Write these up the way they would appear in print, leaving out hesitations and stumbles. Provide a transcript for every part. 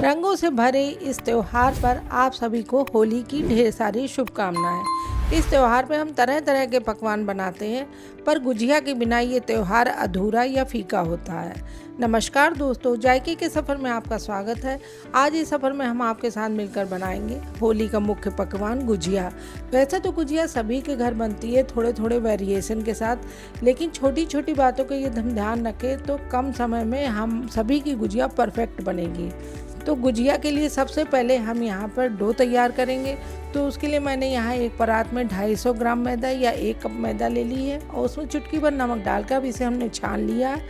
रंगों से भरे इस त्योहार पर आप सभी को होली की ढेर सारी शुभकामनाएं। इस त्योहार पे हम तरह तरह के पकवान बनाते हैं, पर गुजिया के बिना ये त्योहार अधूरा या फीका होता है। नमस्कार दोस्तों, जायके के सफ़र में आपका स्वागत है। आज इस सफ़र में हम आपके साथ मिलकर बनाएंगे होली का मुख्य पकवान गुजिया। वैसे तो गुजिया सभी के घर बनती है, थोड़े थोड़े वेरिएशन के साथ, लेकिन छोटी छोटी बातों का ये हम ध्यान रखें तो कम समय में हम सभी की गुजिया परफेक्ट बनेगी। तो गुजिया के लिए सबसे पहले हम यहाँ पर डो तैयार करेंगे। तो उसके लिए मैंने यहाँ एक परात में 250 ग्राम मैदा या 1 कप मैदा ले ली है और उसमें चुटकी भर नमक डालकर अब इसे हमने छान लिया है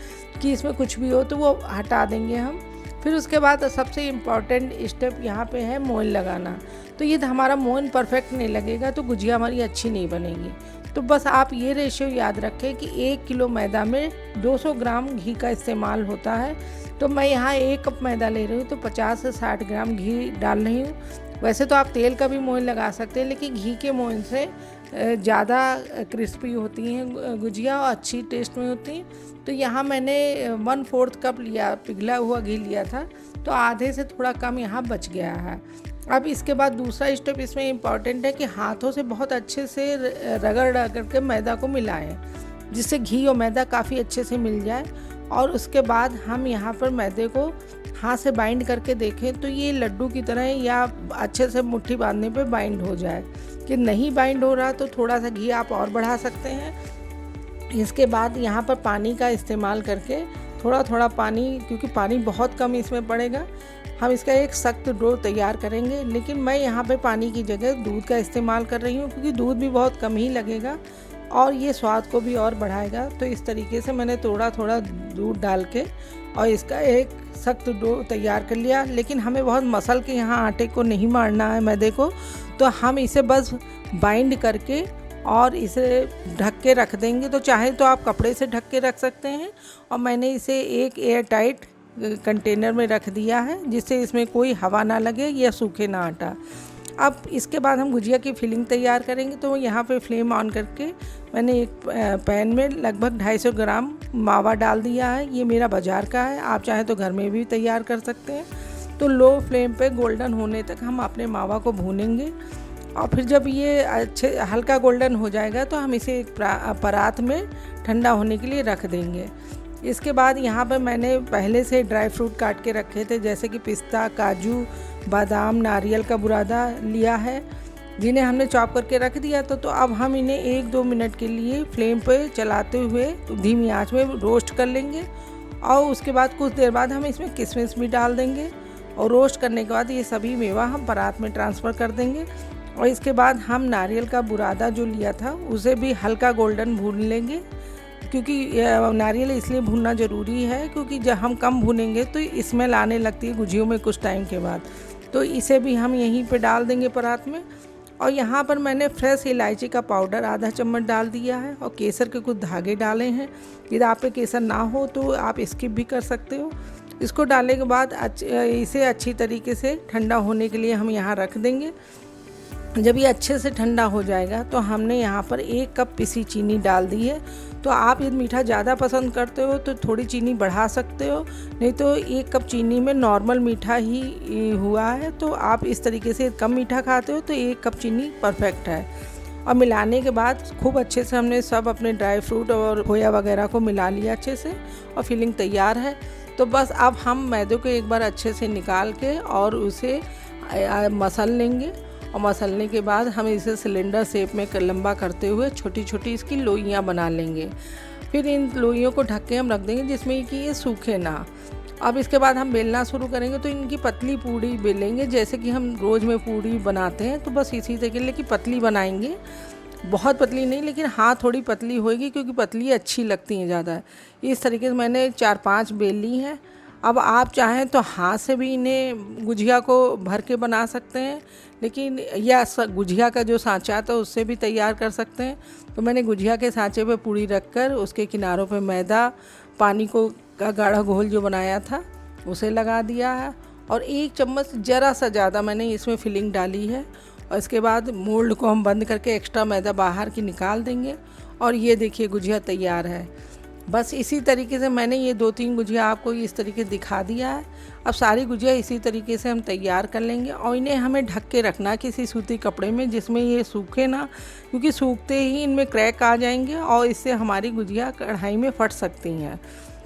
कि इसमें कुछ भी हो तो वो हटा देंगे हम। फिर उसके बाद सबसे इम्पॉर्टेंट स्टेप यहाँ पे है मोयन लगाना। तो ये हमारा मोयन परफेक्ट नहीं लगेगा तो गुजिया हमारी अच्छी नहीं बनेगी। तो बस आप ये रेशियो याद रखें कि 1 किलो मैदा में 200 ग्राम घी का इस्तेमाल होता है। तो मैं यहाँ 1 कप मैदा ले रही हूँ तो 50 से 60 ग्राम घी डाल रही हूँ। वैसे तो आप तेल का भी मोयन लगा सकते हैं, लेकिन घी के मोयन से ज़्यादा क्रिस्पी होती हैं गुजिया और अच्छी टेस्ट में होती हैं। तो यहाँ मैंने 1/4 कप लिया, पिघला हुआ घी लिया था, तो आधे से थोड़ा कम यहाँ बच गया है। अब इसके बाद दूसरा स्टेप इसमें इम्पॉर्टेंट है कि हाथों से बहुत अच्छे से रगड़ के मैदा को मिलाएं, जिससे घी और मैदा काफ़ी अच्छे से मिल जाए। और उसके बाद हम यहाँ पर मैदे को हाथ से बाइंड करके देखें तो ये लड्डू की तरह या अच्छे से मुट्ठी बांधने पे बाइंड हो जाए। कि नहीं बाइंड हो रहा तो थोड़ा सा घी आप और बढ़ा सकते हैं। इसके बाद यहाँ पर पानी का इस्तेमाल करके थोड़ा थोड़ा पानी, क्योंकि पानी बहुत कम इसमें पड़ेगा, हम इसका एक सख्त डो तैयार करेंगे। लेकिन मैं यहाँ पे पानी की जगह दूध का इस्तेमाल कर रही हूँ, क्योंकि दूध भी बहुत कम ही लगेगा और ये स्वाद को भी और बढ़ाएगा। तो इस तरीके से मैंने थोड़ा थोड़ा दूध डाल के और इसका एक सख्त डो तैयार कर लिया। लेकिन हमें बहुत मसल के यहाँ आटे को नहीं मारना है, मैदे को, तो हम इसे बस बाइंड करके और इसे ढक के रख देंगे। तो चाहे तो आप कपड़े से ढक के रख सकते हैं, और मैंने इसे एक एयर टाइट कंटेनर में रख दिया है, जिससे इसमें कोई हवा ना लगे या सूखे ना आटा। अब इसके बाद हम गुजिया की फिलिंग तैयार करेंगे। तो यहाँ पे फ्लेम ऑन करके मैंने एक पैन में लगभग 250 ग्राम मावा डाल दिया है। ये मेरा बाज़ार का है, आप चाहें तो घर में भी तैयार कर सकते हैं। तो लो फ्लेम पे गोल्डन होने तक हम अपने मावा को भूनेंगे, और फिर जब ये अच्छे हल्का गोल्डन हो जाएगा तो हम इसे एक परात में ठंडा होने के लिए रख देंगे। इसके बाद यहाँ पर मैंने पहले से ड्राई फ्रूट काट के रखे थे, जैसे कि पिस्ता, काजू, बादाम, नारियल का बुरादा लिया है, जिन्हें हमने चॉप करके रख दिया। तो अब हम इन्हें 1-2 मिनट के लिए फ्लेम पे चलाते हुए धीमी आंच में रोस्ट कर लेंगे। और उसके बाद कुछ देर बाद हम इसमें किशमिश भी डाल देंगे, और रोस्ट करने के बाद ये सभी मेवा हम परात में ट्रांसफ़र कर देंगे। और इसके बाद हम नारियल का बुरादा जो लिया था उसे भी हल्का गोल्डन भून लेंगे, क्योंकि नारियल इसलिए भूनना ज़रूरी है क्योंकि जब हम कम भूनेंगे तो स्मेल आने लगती है गुजियों में कुछ टाइम के बाद। तो इसे भी हम यहीं पे डाल देंगे परात में। और यहाँ पर मैंने फ्रेश इलायची का पाउडर आधा चम्मच डाल दिया है, और केसर के कुछ धागे डाले हैं। यदि आप पे केसर ना हो तो आप स्किप भी कर सकते हो। इसको डालने के बाद इसे अच्छी तरीके से ठंडा होने के लिए हम यहाँ रख देंगे। जब ये अच्छे से ठंडा हो जाएगा तो हमने यहाँ पर 1 कप पिसी चीनी डाल दी है। तो आप यदि मीठा ज़्यादा पसंद करते हो तो थोड़ी चीनी बढ़ा सकते हो, नहीं तो 1 कप चीनी में नॉर्मल मीठा ही हुआ है। तो आप इस तरीके से कम मीठा खाते हो तो 1 कप चीनी परफेक्ट है। और मिलाने के बाद खूब अच्छे से हमने सब अपने ड्राई फ्रूट और खोया वगैरह को मिला लिया अच्छे से, और फिलिंग तैयार है। तो बस अब हम मैदे को एक बार अच्छे से निकाल के और उसे मसल लेंगे, और मसलने के बाद हम इसे सिलेंडर शेप में लंबा करते हुए छोटी छोटी इसकी लोइयाँ बना लेंगे। फिर इन लोइयों को ढक के हम रख देंगे, जिसमें कि ये सूखे ना। अब इसके बाद हम बेलना शुरू करेंगे। तो इनकी पतली पूड़ी बेलेंगे, जैसे कि हम रोज़ में पूड़ी बनाते हैं। तो बस इसी तरीके की पतली बनाएंगे, बहुत पतली नहीं, लेकिन हाँ थोड़ी पतली होगी, क्योंकि पतली अच्छी लगती हैं ज़्यादा। इस तरीके से मैंने 4-5 बेल ली हैं। अब आप चाहें तो हाथ से भी इन्हें गुजिया को भर के बना सकते हैं, लेकिन या गुजिया का जो सांचा था उससे भी तैयार कर सकते हैं। तो मैंने गुजिया के सांचे पे पूड़ी रखकर उसके किनारों पे मैदा, पानी को का गाढ़ा घोल जो बनाया था उसे लगा दिया है, और 1 चम्मच ज़रा सा ज़्यादा मैंने इसमें फिलिंग डाली है। और इसके बाद मोल्ड को हम बंद करके एक्स्ट्रा मैदा बाहर की निकाल देंगे, और ये देखिए गुजिया तैयार है। बस इसी तरीके से मैंने ये 2-3 गुजिया आपको इस तरीके दिखा दिया है। अब सारी गुजिया इसी तरीके से हम तैयार कर लेंगे और इन्हें हमें ढक के रखना किसी सूती कपड़े में जिसमें ये सूखे ना, क्योंकि सूखते ही इनमें क्रैक आ जाएंगे और इससे हमारी गुजिया कढ़ाई में फट सकती हैं।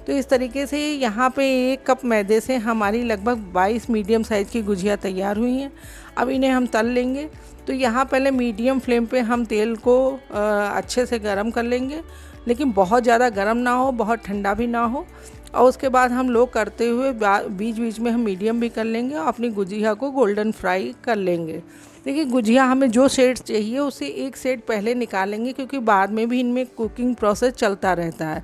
तो इस तरीके से यहाँ पे 1 कप मैदे से हमारी लगभग 22 मीडियम साइज़ की गुजिया तैयार हुई हैं। अब इन्हें हम तल लेंगे। तो यहाँ पहले मीडियम फ्लेम पे हम तेल को अच्छे से गरम कर लेंगे, लेकिन बहुत ज़्यादा गरम ना हो, बहुत ठंडा भी ना हो। और उसके बाद हम लो करते हुए बीच बीच में हम मीडियम भी कर लेंगे और अपनी गुजिया को गोल्डन फ्राई कर लेंगे। देखिए गुजिया हमें जो शेड चाहिए उससे 1 शेड पहले निकालेंगे, क्योंकि बाद में भी इनमें कुकिंग प्रोसेस चलता रहता है।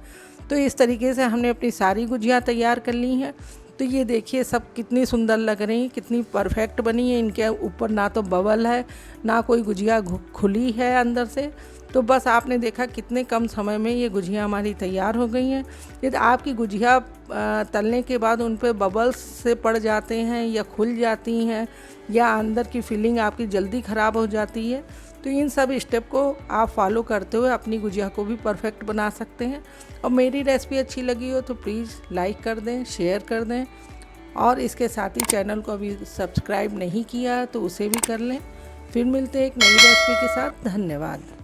तो इस तरीके से हमने अपनी सारी गुजिया तैयार कर ली हैं। तो ये देखिए सब कितनी सुंदर लग रही हैं, कितनी परफेक्ट बनी है। इनके ऊपर ना तो बबल है, ना कोई गुजिया खुली है अंदर से। तो बस आपने देखा कितने कम समय में ये गुजिया हमारी तैयार हो गई हैं। यदि आपकी गुजिया तलने के बाद उन पर बबल्स से पड़ जाते हैं या खुल जाती हैं या अंदर की फिलिंग आपकी जल्दी ख़राब हो जाती है, तो इन सब स्टेप को आप फॉलो करते हुए अपनी गुजिया को भी परफेक्ट बना सकते हैं। और मेरी रेसिपी अच्छी लगी हो तो प्लीज़ लाइक कर दें, शेयर कर दें और इसके साथ ही चैनल को अभी सब्सक्राइब नहीं किया तो उसे भी कर लें। फिर मिलते हैं एक नई रेसिपी के साथ। धन्यवाद।